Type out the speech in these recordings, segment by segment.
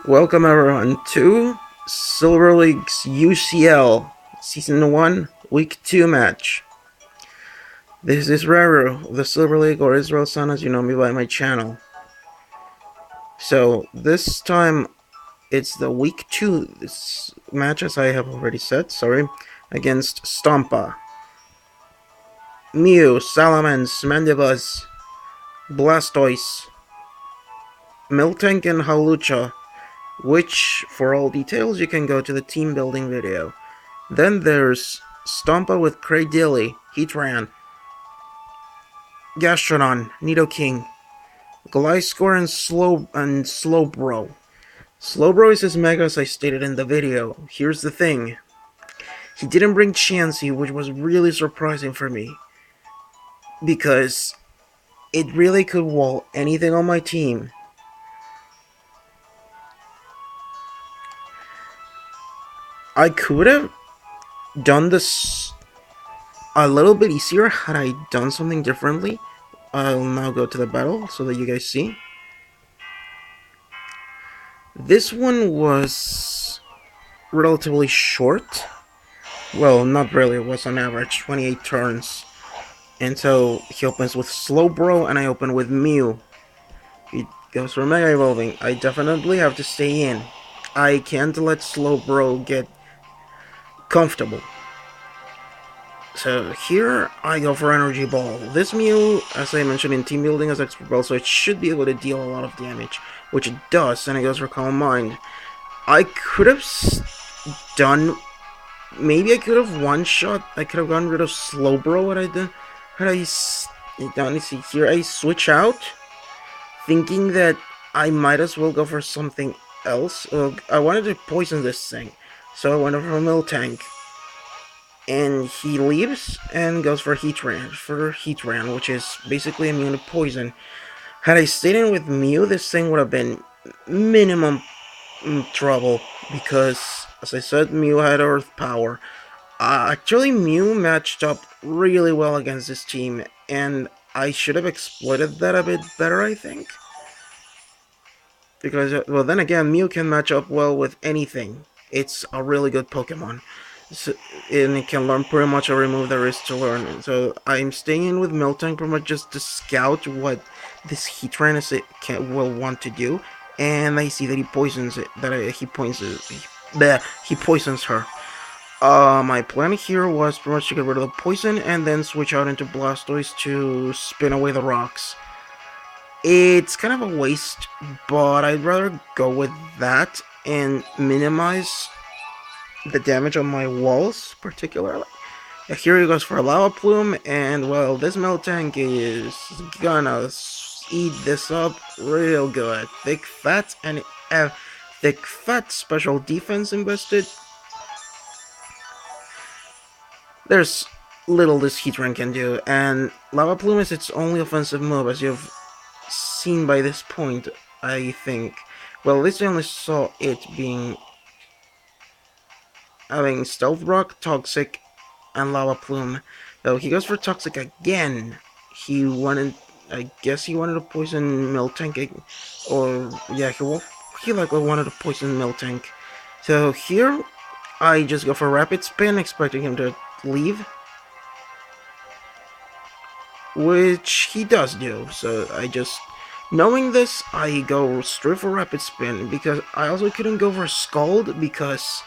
Welcome everyone to Silver League's UCL Season 1 Week 2 match. This is Raru of the Silver League, or Israel Sun as you know me by my channel. So this time it's the Week 2 this match, as I have already said, against S1W2. Mew, Salamence, Mandibuzz, Blastoise, Miltank and Hawlucha, which for all details you can go to the team building video. Then there's S1mpa with Cradilly, Heatran, Gastrodon, Nidoking, Gliscor, and Slowbro. Slowbro is his mega, as I stated in the video. Here's the thing. He didn't bring Chansey, which was really surprising for me, because it really could wall anything on my team. I could have done this a little bit easier had I done something differently. I'll now go to the battle so that you guys see. This one was relatively short. Well, not really, it was on average 28 turns. And so he opens with Slowbro and I open with Mew. He goes for Mega Evolving. I definitely have to stay in. I can't let Slowbro get comfortable. So here I go for Energy Ball. This Mew, as I mentioned in team building, has Expert Ball, so it should be able to deal a lot of damage, which it does, and it goes for Calm Mind. I could have done, maybe I could have one-shot, I could have gotten rid of Slowbro, had I done, see here, I switch out, thinking that I might as well go for something else. I wanted to poison this thing, so I went over for Miltank. And he leaves and goes for Heatran, which is basically immune to poison. Had I stayed in with Mew, this thing would have been minimum trouble, because, as I said, Mew had Earth Power. Actually, Mew matched up really well against this team, and I should have exploited that a bit better, I think. Because, well, then again, Mew can match up well with anything. It's a really good Pokemon. So, and it can learn pretty much every move there is to learn. So I'm staying in with Miltank pretty much just to scout what this Heatran will want to do, and I see that he poisons it. He poisons her. My plan here was pretty much to get rid of the poison and then switch out into Blastoise to spin away the rocks. It's kind of a waste, but I'd rather go with that and minimize the damage on my walls, particularly. Here he goes for a Lava Plume, and well, this Miltank is gonna eat this up real good. Thick fat special defense invested. There's little this Heatran can do, and Lava Plume is its only offensive move, as you've seen by this point, I think. Well, at least I only saw it having Stealth Rock, Toxic, and Lava Plume. Though he goes for Toxic again. I guess he wanted to poison Miltank, or yeah, he likely wanted to poison Miltank. So here, I just go for Rapid Spin, expecting him to leave, which he does do. So knowing this, I go straight for Rapid Spin, because I also couldn't go for Scald, because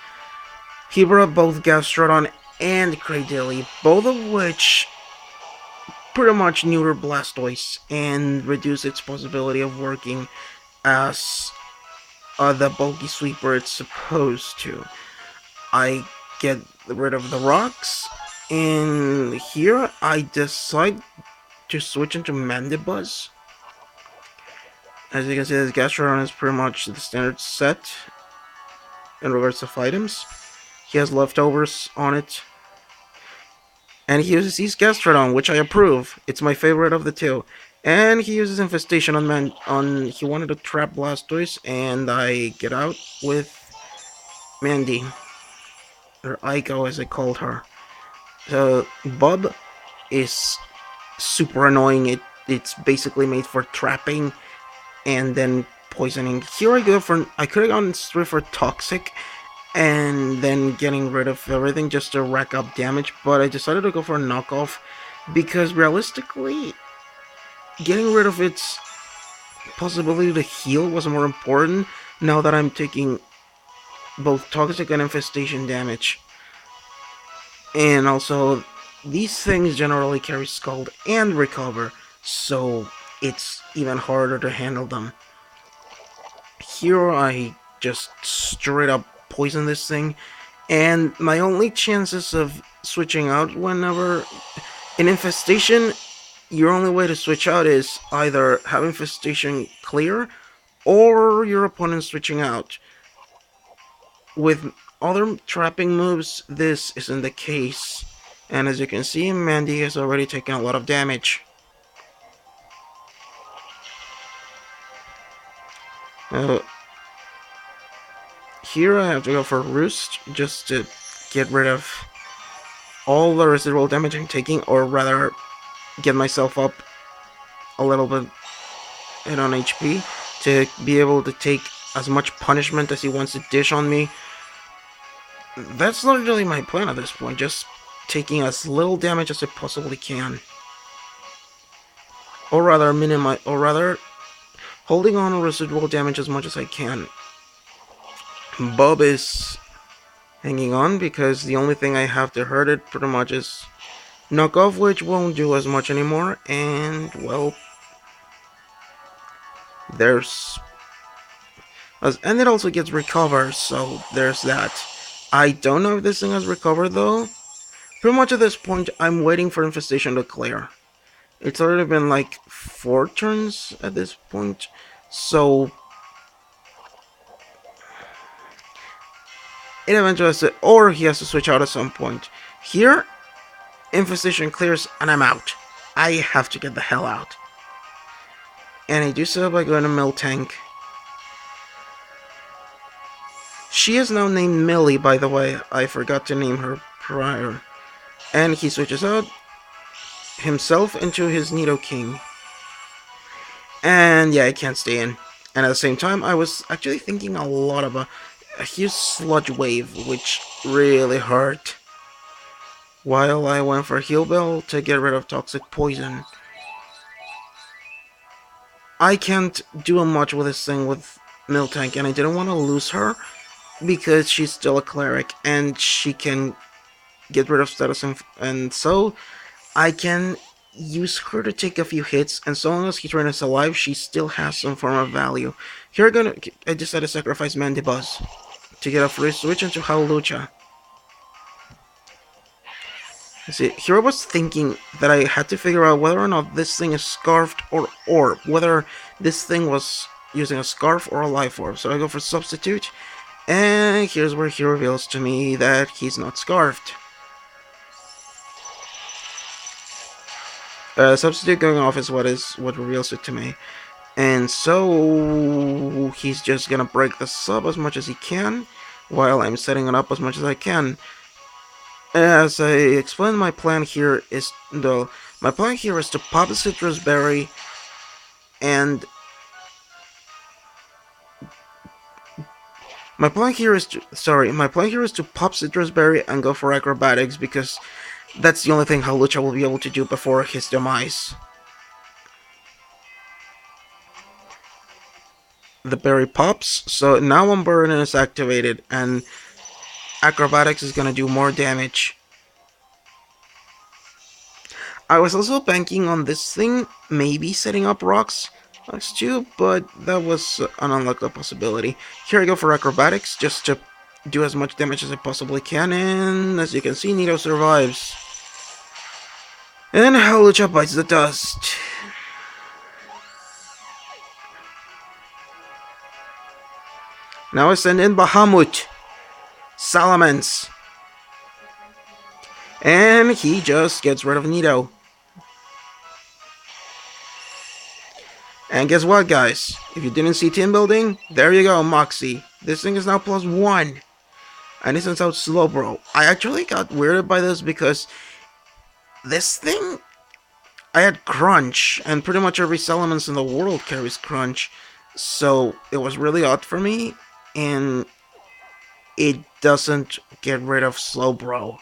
he brought both Gastrodon and Cradilly, both of which pretty much neuter Blastoise and reduce its possibility of working as the bulky sweeper it's supposed to. I get rid of the rocks, and here I decide to switch into Mandibuzz. As you can see, this Gastrodon is pretty much the standard set in regards to items. He has leftovers on it. And he uses East Gastrodon, which I approve. It's my favorite of the two. And he uses Infestation on he wanted to trap Blastoise, and I get out with Mandy. Or Aiko, as I called her. So, Bub is super annoying. It's basically made for trapping and then poisoning. Here I could have gone straight for toxic and then getting rid of everything just to rack up damage, but I decided to go for a knockoff because realistically, getting rid of its possibility to heal was more important now that I'm taking both toxic and infestation damage. And also, these things generally carry Scald and Recover, so it's even harder to handle them. Here I just straight up poison this thing, and my only chances of switching out whenever in Infestation, your only way to switch out is either have Infestation clear or your opponent switching out. With other trapping moves, this isn't the case. And as you can see, Mandy has already taken a lot of damage. Uh, Here I have to go for Roost just to get rid of all the residual damage I'm taking, or rather get myself up a little bit on HP to be able to take as much punishment as he wants to dish on me. That's not really my plan at this point, just taking as little damage as I possibly can. Or rather holding on to residual damage as much as I can. Bob is hanging on because the only thing I have to hurt it pretty much is knock off, which won't do as much anymore, and well, there's and it also gets recovered, so there's that. I don't know if this thing has recovered though. Pretty much at this point, I'm waiting for Infestation to clear. It's already been like 4 turns at this point, so it eventually has to, or he has to switch out at some point. Here, Infestation clears and I'm out. I have to get the hell out. And I do so by going to Miltank. She is now named Millie, by the way. I forgot to name her prior. And he switches out himself into his Nidoking. And yeah, I can't stay in. And at the same time, I was actually thinking a lot about a huge Sludge Wave, which really hurt. While I went for Heal Bell to get rid of Toxic Poison. I can't do much with this thing with Miltank, and I didn't want to lose her because she's still a cleric and she can get rid of status, and so I can use her to take a few hits, and so long as Heatran is alive, she still has some form of value. Here I decided to sacrifice Mandibuzz to get a free switch into Howlucha. See, here I was thinking that I had to figure out whether or not this thing is Scarfed or Orb, whether this thing was using a Scarf or a Life Orb. So I go for Substitute, and here's where he reveals to me that he's not Scarfed. Substitute going off is what reveals it to me. And so he's just gonna break the sub as much as he can, while I'm setting it up as much as I can. As I explained, my plan here is to pop a Citrus Berry and my plan here is to pop Citrus Berry and go for Acrobatics because that's the only thing Howlucha will be able to do before his demise. The berry pops, so now Unburden is activated and Acrobatics is gonna do more damage. I was also banking on this thing maybe setting up Rocks too, but that was an unlikely possibility. Here I go for Acrobatics just to do as much damage as I possibly can, and as you can see, Nido survives. And Howlucha bites the dust. Now I send in Bahamut. Salamence. And he just gets rid of Nido. And guess what, guys? If you didn't see team building, there you go, Moxie. This thing is now +1. And it sends out Slowbro. I actually got weirded by this because this thing, I had Crunch, and pretty much every Salamence in the world carries Crunch. So it was really odd for me, and it doesn't get rid of Slow Bro.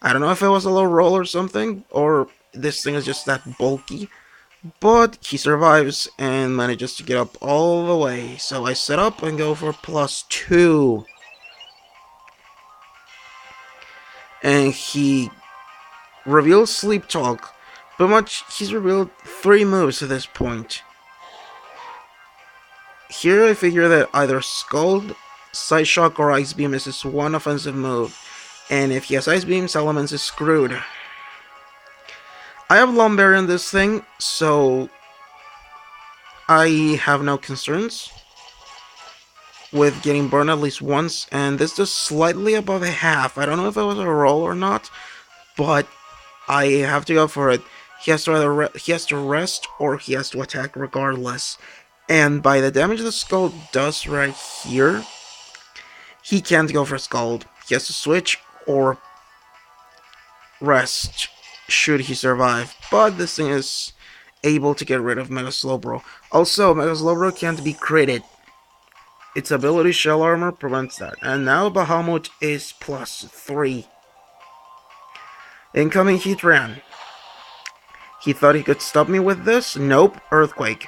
I don't know if it was a low roll or something, or this thing is just that bulky, but he survives and manages to get up all the way. So I set up and go for +2. And he reveals Sleep Talk. But he's revealed 3 moves at this point. Here I figure that either Scald, Side Shock, or Ice Beam is his one offensive move. And if he has Ice Beam, Salamence is screwed. I have Lumberry in this thing, so I have no concerns with getting burned at least once, and this is slightly above a half. I don't know if it was a roll or not, but I have to go for it. He has to rest or he has to attack regardless. And by the damage the Scald does right here, he can't go for Scald. He has to switch or rest should he survive. But this thing is able to get rid of Mega Slowbro. Also, Mega Slowbro can't be critted. Its ability Shell Armor prevents that. And now Bahamut is +3. Incoming Heatran. He thought he could stop me with this? Nope, Earthquake.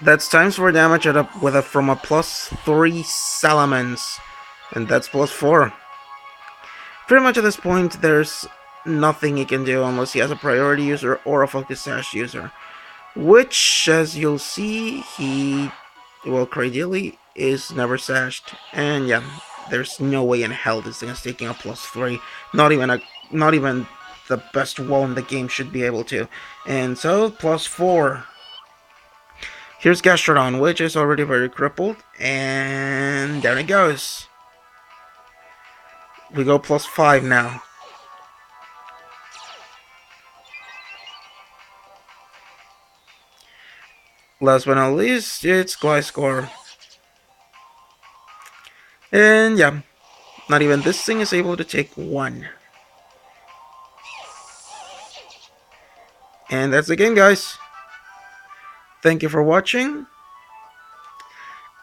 That's times 4 damage from a +3 Salamence. And that's +4. Pretty much at this point, there's nothing he can do unless he has a priority user or a focus sash user. Which, as you'll see, crazily, is never sashed. And yeah, there's no way in hell this thing is taking a +3. Not even the best wall in the game should be able to. And so, +4. Here's Gastrodon, which is already very crippled. And down it goes. We go +5 now. Last but not least, it's Gliscor. And yeah, not even this thing is able to take 1. And that's the game, guys. Thank you for watching.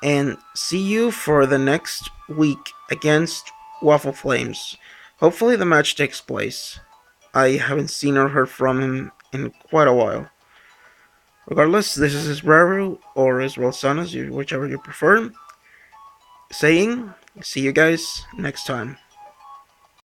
And see you for the next week against Waffle Flames. Hopefully the match takes place. I haven't seen or heard from him in quite a while. Regardless, this is his Raru or his Wilsonas, whichever you prefer. Saying, see you guys next time.